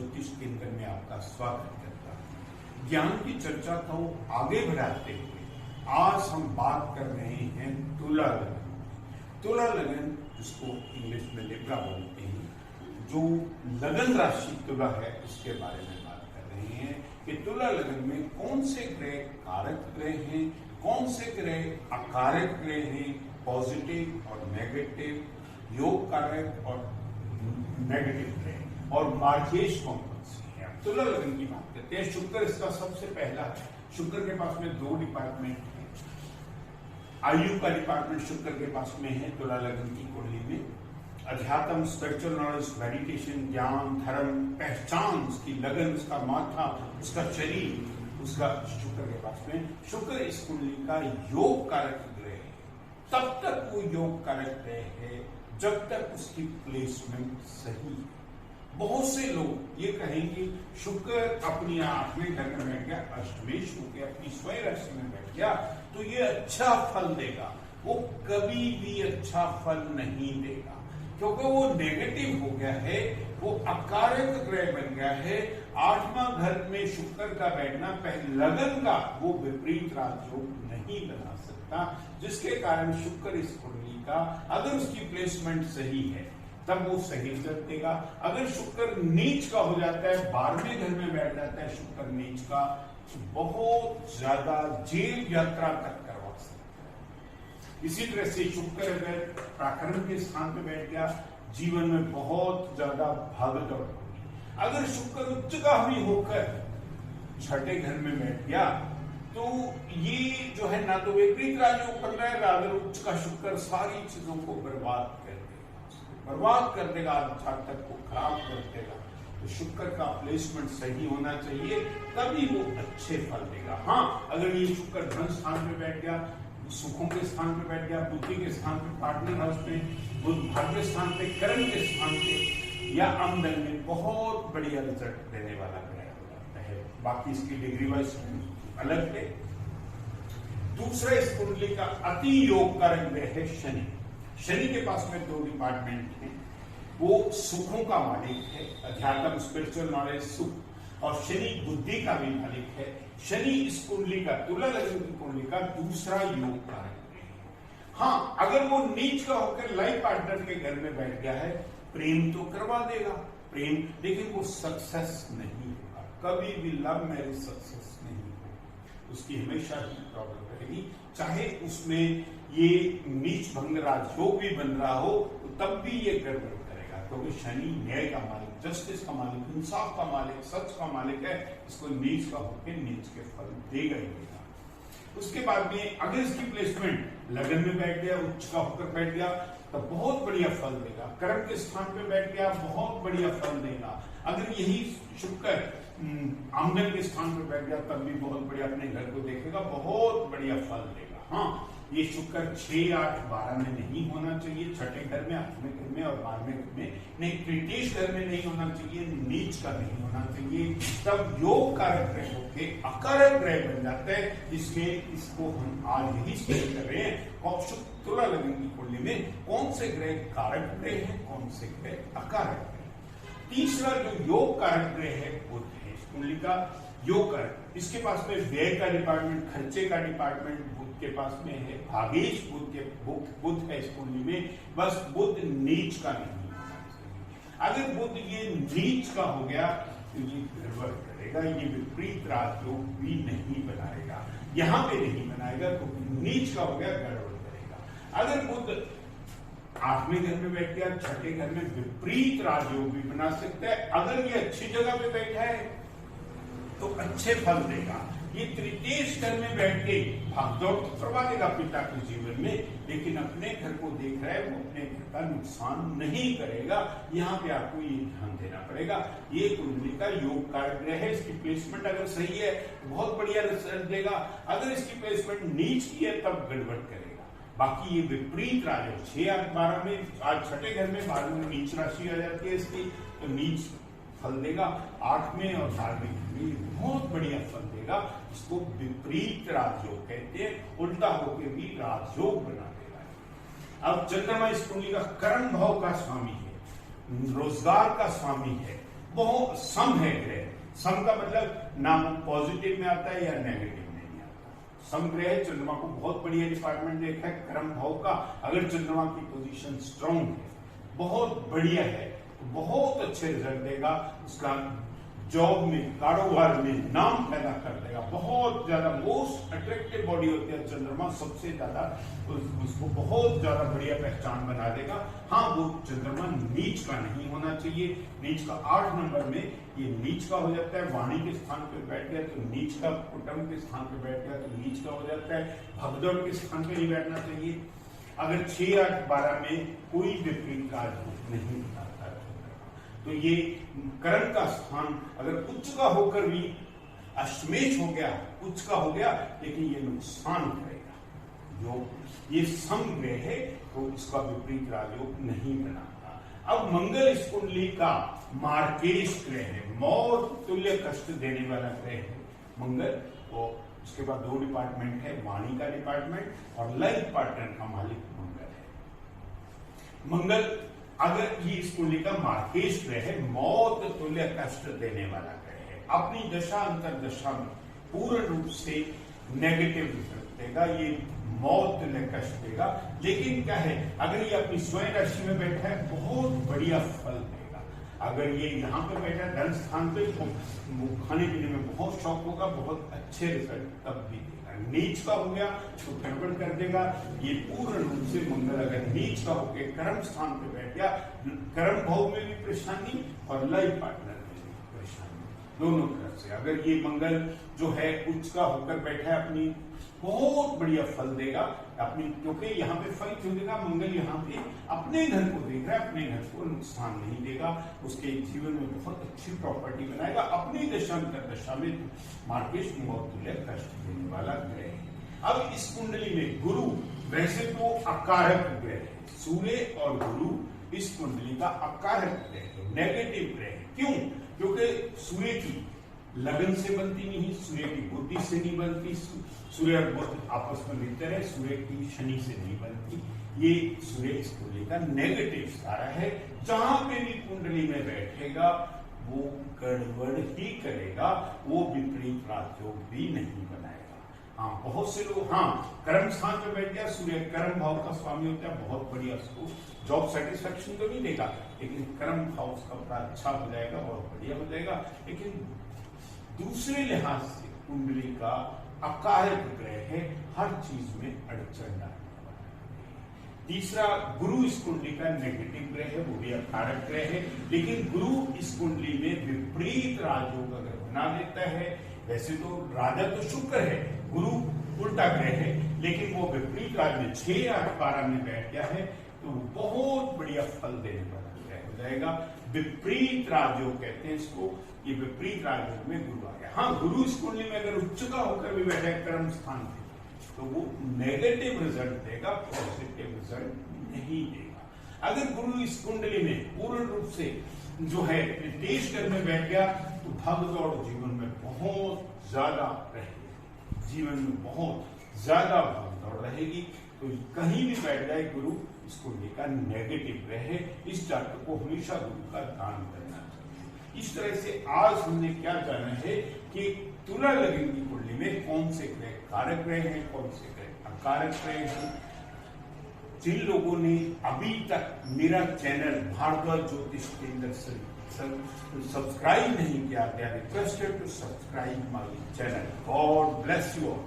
ज्योतिष केंद्र में आपका स्वागत करता हूं। ज्ञान की चर्चा को आगे बढ़ाते हुए आज हम बात कर रहे हैं तुला लगन। तुला लगन जिसको इंग्लिश में लिब्रा बोलते हैं, जो लगन राशि तुला है उसके बारे में बात कर रहे हैं कि तुला लगन में कौन से ग्रह कारक ग्रह हैं, कौन से ग्रह अकारक ग्रह हैं, पॉजिटिव और नेगेटिव, योग कारक और नेगेटिव ग्रह, और मार्गेश कौन से हैं। तुला लगन की बात करते हैं। शुक्र इसका सबसे पहला है। शुक्र के पास में दो डिपार्टमेंट है। आयु का डिपार्टमेंट शुक्र के पास में है तुला लगन की कुंडली में। अध्यात्म, स्पिरिचुअल नॉलेज, मेडिटेशन, ज्ञान, धर्म, पहचान, उसकी लगन, उसका माथा, उसका शरीर, उसका शुक्र के पास में। शुक्र इस कुंडली का योग कारक ग्रह है। तब तक वो योग कारक ग्रह है जब तक उसकी प्लेसमेंट सही है। बहुत से लोग ये कहेंगे शुक्र अपनी 8वें घर में बैठ गया, अष्टमेश होकर अपनी स्वयं राशि में बैठ गया तो ये अच्छा फल देगा। वो कभी भी अच्छा फल नहीं देगा, क्योंकि वो नेगेटिव हो गया है, वो अकारक ग्रह बन गया है। 8वां घर में शुक्र का बैठना पहले लगन का वो विपरीत राजयोग नहीं बना सकता, जिसके कारण शुक्र इस कुंडली का अगर उसकी प्लेसमेंट सही है तब वो सही रिजल्ट देगा। अगर शुक्र नीच का हो जाता है, 12वें घर में बैठ जाता है शुक्र नीच का, तो बहुत ज्यादा जेल यात्रा तक करवा सकता है। इसी तरह से शुक्र अगर प्राकरण के स्थान पे बैठ गया, जीवन में बहुत ज्यादा भागदौड़ होगी। अगर शुक्र उच्चगामी होकर 6ठे घर में बैठ गया तो ये जो है ना तो विपरीत राजयोग बन रहा है, राजा उच्च का शुक्र सारी चीजों को बर्बाद कर देगा, बर्बाद कर देगा, जातक को खराब कर देगा। तो शुक्र का प्लेसमेंट सही होना चाहिए, तभी वो अच्छे फल देगा। हाँ, अगर ये शुक्र धन स्थान पे बैठ गया, सुखों के स्थान पे बैठ गया, बुद्धि के स्थान पे, पार्टनर हाउस पे, बुध भाग्य स्थान पे, कर्म के स्थान पे या आमदन में बहुत बढ़िया रिजल्ट देने वाला ग्रह हो जाता है। बाकी इसकी डिग्री वाइज अलग है। दूसरा इस कुंडली का अति योग कारक ग्रह है शनि। शनि के पास में दो डिपार्टमेंट हैं। वो सुखों का मालिक है, अध्यात्म, स्पिरिचुअल नॉलेज, सुख, और शनि बुद्धि का भी मालिक है। शनि इस कुंडली का, तुला लगन की कुंडली का दूसरा योग कारक है। हाँ, अगर वो नीच का होकर लाइफ पार्टनर के घर में बैठ गया है, प्रेम तो करवा देगा, प्रेम, लेकिन वो सक्सेस नहीं होगा। कभी भी लव मैरिज सक्सेस नहीं होगा, उसकी हमेशा ही प्रॉब्लम रहेगी। चाहे उसमें ये नीच भंग राजयोग भी बन रहा हो तो तब भी ये गड़बड़ करेगा, क्योंकि शनि न्याय का मालिक, जस्टिस का मालिक, इंसाफ का मालिक, सच का मालिक है। इसको नीच का होकर नीच के फल देगा ही देगा। उसके बाद में अगर इसकी प्लेसमेंट लगन में बैठ गया, उच्च का होकर बैठ गया, तो बहुत बढ़िया फल देगा। कर्म के स्थान पे बैठ गया, बहुत बढ़िया फल देगा। अगर यही शुक्र आमदन के स्थान पे बैठ गया तब भी बहुत बढ़िया अपने घर को देखेगा, बहुत बढ़िया फल देगा। हाँ, ये शुक्र 6, 8, 12 में नहीं होना चाहिए, 6ठे घर में, 8वें घर में और 12वें घर में नहीं, तृतीय घर में नहीं होना चाहिए, नीच का नहीं होना चाहिए। तब योग कारक ग्रह होके अकारक ग्रह बन जाता है। इसमें इसको हम आज यही स्टडी कर रहे हैं। तुला लगन की कुंडली में कौन से ग्रह कारक ग्रह हैं, कौन से ग्रह अकारक ग्रह। तीसरा जो योग कारक ग्रह है बुध है। इस कुंडली का योग कारक, इसके पास में व्यय का डिपार्टमेंट, खर्चे का डिपार्टमेंट बुध के पास में है। भागेश बुध है इस कुंडली में। बस बुध नीच का नहीं होना चाहिए। अगर बुध ये नीच का हो गया तो ये गड़बड़ करेगा, ये विपरीत राजयोग भी नहीं बनाएगा, यहां पे नहीं बनाएगा, तो नीच का हो गया, गड़बड़ करेगा। अगर बुध 8वें घर में बैठ गया, 6ठे घर में विपरीत राजयोग भी बना सकता है। अगर ये अच्छी जगह पे बैठा है तो अच्छे फल देगा। ये तृतीय घर में बैठ के भागदौड़ करवा देगा पिता के जीवन में, लेकिन अपने घर को देख रहा है, वो अपने घर का नुकसान नहीं करेगा। यहाँ पे आपको ये ध्यान देना पड़ेगा। ये कुंडली का योग कारक ग्रह है। इसकी प्लेसमेंट अगर सही है तो बहुत बढ़िया रिजल्ट देगा। अगर इसकी प्लेसमेंट नीच की है तब गड़बड़ करेगा। बाकी ये विपरीत राजयोग 6, 8, 12 में, आज 6ठे घर में, 12 में नीच राशि आ जाती है इसकी, तो नीच फल देगा। 8वें और 12वें में बहुत बढ़िया फल देगा। इसको विपरीत राजयोग कहते हैं, उल्टा होकर भी राजयोग बना देगा। अब चंद्रमा इस कुंडली का कर्म भाव का स्वामी है, रोजगार का स्वामी है, बहुत सम है ग्रह। सम का मतलब ना पॉजिटिव में आता है या नेगेटिव में नहीं आता। सम ग्रह चंद्रमा को बहुत बढ़िया डिपार्टमेंट देखा है कर्म भाव का। अगर चंद्रमा की पोजीशन स्ट्रांग है, बहुत बढ़िया है, तो बहुत अच्छे रिजल्ट देगा। उसका जॉब में, कारोबार में नाम पैदा कर देगा। बहुत ज्यादा मोस्ट अट्रैक्टिव बॉडी होती है चंद्रमा, सबसे ज्यादा उसको बहुत ज्यादा बढ़िया पहचान बना देगा। हाँ, वो चंद्रमा नीच का नहीं होना चाहिए। नीच का 8 नंबर में ये नीच का हो जाता है। वाणी के स्थान पे बैठ गया तो नीच का, कुटुंब के स्थान पे बैठ गया तो नीच का हो जाता है। भगदड़ के स्थान पे नहीं बैठना चाहिए। अगर 6, 8, 12 में कोई विपरीत कार्य नहीं बताता तो ये कर्म का स्थान अगर उच्च का होकर भी अष्टमेश हो गया, उच्च का हो गया, लेकिन ये नुकसान करेगा। जो ये सम ग्रह है तो इसका विपरीत राजयोग नहीं बनाता। अब मंगल इस कुंडली का मार्केश ग्रह है, मौत तुल्य कष्ट देने वाला ग्रह है मंगल। और उसके बाद 2 डिपार्टमेंट है, वाणी का डिपार्टमेंट और लाइफ पार्टनर का मालिक मंगल है। मंगल अगर ये इस कुंडली का मार्केश ग्रह है, मौत तुल्य कष्ट देने वाला ग्रह है। अपनी दशा अंतरदशा में पूर्ण रूप से नेगेटिव रिजल्ट देगा, ये मौत तुल्य कष्ट देगा। लेकिन क्या है, अगर ये अपनी स्वयं राशि में बैठा है, बहुत बढ़िया फल देगा। अगर ये यहाँ पे बैठा है धन स्थान पे, खाने पीने में बहुत शौक होगा, बहुत अच्छे रिजल्ट तब भी देगा। नीच का हो गया तो गड़बड़ कर देगा। ये पूर्ण रूप से मंगल अगर नीच का होकर कर्म स्थान पे बैठ गया, कर्म भाव में भी परेशानी और लाइफ पार्टनर में भी परेशानी, दोनों तरफ से। अगर ये मंगल जो है उच्च का होकर बैठा है, अपनी बहुत बढ़िया फल देगा अपनी, क्योंकि यहाँ पे फल क्यों देगा, मंगल यहाँ पे अपने घर को देख रहा है, अपने घर को नुकसान नहीं देगा, उसके जीवन में बहुत अच्छी प्रॉपर्टी बनाएगा। अपनी दशा में मार्केश मौत तुल्य कष्ट देने वाला ग्रह है। अब इस कुंडली में गुरु वैसे तो अकारक ग्रह है, सूर्य और गुरु इस कुंडली का अकारक ग्रह है, नेगेटिव ग्रह है। क्यों? क्योंकि सूर्य की लगन से बनती नहीं, सूर्य की बुद्धि से नहीं बनती, सूर्य और बुध आपस में मिलते रहे, सूर्य की शनि से नहीं बनती। ये सूर्य इस कुंडली का नेगेटिव सितारा है। जहां पे भी कुंडली में बैठेगा वो गड़बड़ ही करेगा, वो विपरीत राजयोग भी नहीं बनाएगा। हाँ, बहुत से लोग, हाँ, कर्म स्थान पे बैठ गया, सूर्य कर्म भाव का स्वामी होता है, बहुत बढ़िया, उसको जॉब सेटिस्फेक्शन तो नहीं देगा, लेकिन कर्म भाव उसका बड़ा अच्छा हो जाएगा, बहुत बढ़िया हो जाएगा। लेकिन दूसरे लिहाज से कुंडली का अकारक ग्रह है, हर चीज में अड़चन डालने वाला। तीसरा, गुरु इस कुंडली का नेगेटिव ग्रह है, वो भी अकारक ग्रह है, लेकिन गुरु इस कुंडली में विपरीत राजयोग अगर बना देता है, वैसे तो राजा तो शुक्र है, गुरु उल्टा ग्रह है, लेकिन वो विपरीत राज में 6, 8, 12 में बैठ गया है, तो बहुत बढ़िया फल देने वाला ग्रह हो जाएगा। विपरीत राजयोग कहते हैं इसको, ये विपरीत राजयोग में गुरु आ गया। हाँ, गुरु इस कुंडली में अगर उच्च का होकर भी बैठा है कर्म स्थान पे, तो वो नेगेटिव रिजल्ट देगा, पॉजिटिव रिजल्ट नहीं देगा। अगर गुरु इस कुंडली में पूर्ण रूप से जो है देश घर में बैठ गया, तो भागदौड़ जीवन में बहुत ज्यादा रहेगी, जीवन में बहुत ज्यादा भागदौड़ रहेगी। तो कहीं भी बैठ जाए गुरु, इस कुंडली का नेगेटिव ग्रह है। इस जातक को हमेशा गुरु का दान करना चाहिए। इस तरह से आज हमने क्या जाना है कि तुला लग्न की कुंडली में कौन से ग्रह कारक ग्रह हैं, कौन से ग्रह अकारक ग्रह हैं। जिन लोगों ने अभी तक मेरा चैनल भारद्वाज ज्योतिष केंद्र से सब्सक्राइब नहीं किया, they are requested to subscribe my channel. God bless you all.